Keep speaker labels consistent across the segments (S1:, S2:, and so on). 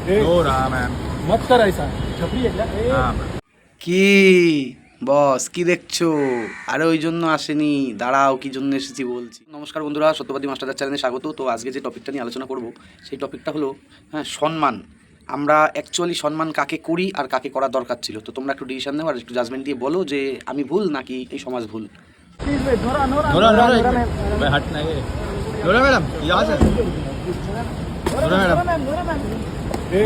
S1: हो रहा मैम।
S2: मत कर ऐसा छपरी है क्या
S1: हाँ
S3: কি বস কি দেখছো? আরে ওই জন্য আসেনি, দাঁড়াও কি জন্য এসেছি বলছি। নমস্কার বন্ধুরা, সত্যবাদী মাস্টারদার চ্যানেলে স্বাগত। তো আজকে যে টপিকটা নিয়ে আলোচনা করব সেই টপিকটা হলো সম্মান। আমরা অ্যাকচুয়ালি সম্মান কাকে করি আর কাকে করা দরকার ছিল। তো তোমরা একটু ডিসিশন নাও আর একটু জাজমেন্ট দিয়ে বলো যে আমি ভুল নাকি এই সমাজ ভুল।
S1: नोरा नोरा भाई हट नहीं है। नोरा मैडम यहाँ से नोरा मैडम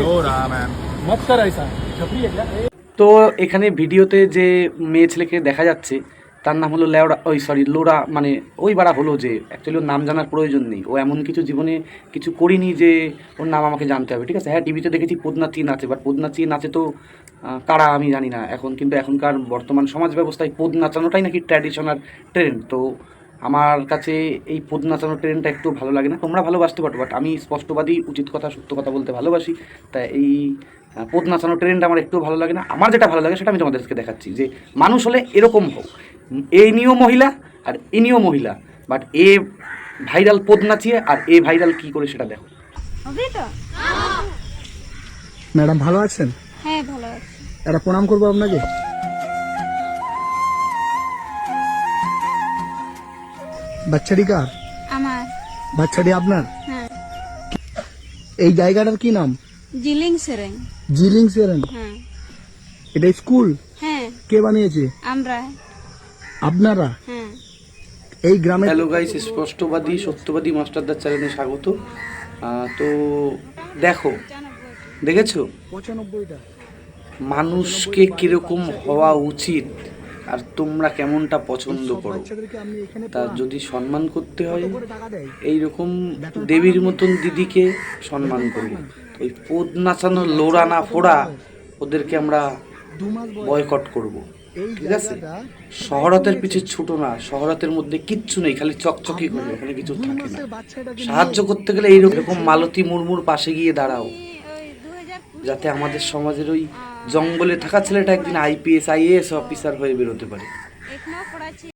S1: हो रहा मैम।
S2: मत कर ऐसा छपरी है क्या
S3: তো এখানে ভিডিওতে যে মেয়ে ছেলেকে দেখা যাচ্ছে তার নাম হলো লেওড়া, লোরা, মানে ওই বাড়া হলো যে অ্যাকচুয়ালি ওর নাম জানার প্রয়োজন নেই। ও এমন কিছু জীবনে কিছু করিনি যে ওর নাম আমাকে জানতে হবে, ঠিক আছে? হ্যাঁ, টিভিতে দেখেছি পদ্মাতী নাচে, বাট পদ্মাতী নাচে তো কারা আমি জানি না। কিন্তু এখনকার বর্তমান সমাজ ব্যবস্থায় পদ নাচানোটাই নাকি ট্র্যাডিশনাল ট্রেন্ড। তো আমার কাছে এই পদ নাচানোর ট্রেন্ডটা একটু ভালো লাগে না। তোমরা ভালোবাসতে পারো, বাট আমি স্পষ্টবাদী, উচিত কথা, সত্য কথা বলতে ভালোবাসি। তাই এই পদ নাচানোর ট্রেন্ড আমার একটু ভালো লাগে না। আমার যেটা ভালো লাগে সেটা আমি তোমাদেরকে দেখাচ্ছি যে মানুষ হলে এরকম হোক, এই নিয়েও মহিলা আর এ নিয়েও মহিলা, বাট এ ভাইরাল পদ নাচিয়ে আর এ ভাইরাল কী করে সেটা দেখো।
S4: হবে তো?
S5: ম্যাডাম ভালো আছেন?
S4: হ্যাঁ ভালো আছি।
S5: একটা প্রণাম করবো আপনাকে। বাচ্চাটি কার?
S4: আমার।
S5: বাচ্চাটি আপনার?
S4: হ্যাঁ।
S5: এই জায়গাটার কি নাম?
S4: জিলিং সেরেং।
S5: জিলিং সেরেন।
S4: হ্যাঁ।
S5: এটা স্কুল?
S4: হ্যাঁ
S5: কে বানিয়েছে?
S4: আমরা।
S5: আপনারা?
S4: হ্যাঁ।
S5: এই গ্রামে
S3: হ্যালো গাইস, স্পষ্টবাদী সত্যবাদী মাস্টারদার চ্যানেলে স্বাগত। তো দেখো, দেখেছো
S5: 95টা
S3: মানুষকে কীরকম হওয়া উচিত আর তোমরা কেমনটা পছন্দ করো।
S5: বাচ্চাদেরকে আপনি এখানে
S3: তা যদি সম্মান করতে হয়
S5: করে টাকা দেয়?
S3: এইরকম দেবীর মতন দিদিকে সম্মান করবো। ওই পদ নাচানো লোড়া না ফোড়া ওদেরকে আমরা
S5: 2 মাস
S3: বয়কট করব,
S5: এই
S3: ঠিক আছে?
S5: জায়গাটা
S3: শহরতের পিছে ছুটো না, শহরতের মধ্যে কিচ্ছু নেই, খালি চকচকি করে, ওখানে কিছু
S5: 2
S3: থাকে না।
S5: মাসের বাচ্চাটাকে
S3: সাহায্য করতে গেলে এইরকম মালতী মুর্মুর পাশে গিয়ে দাঁড়াও,
S4: ওই 2020
S3: যাতে আমাদের সমাজের ওই জঙ্গলে থাকা ছেলেটা একদিন IPS IAS অফিসার হয়ে বেরোতে পারে।
S4: এখনো পড়াচ্ছি।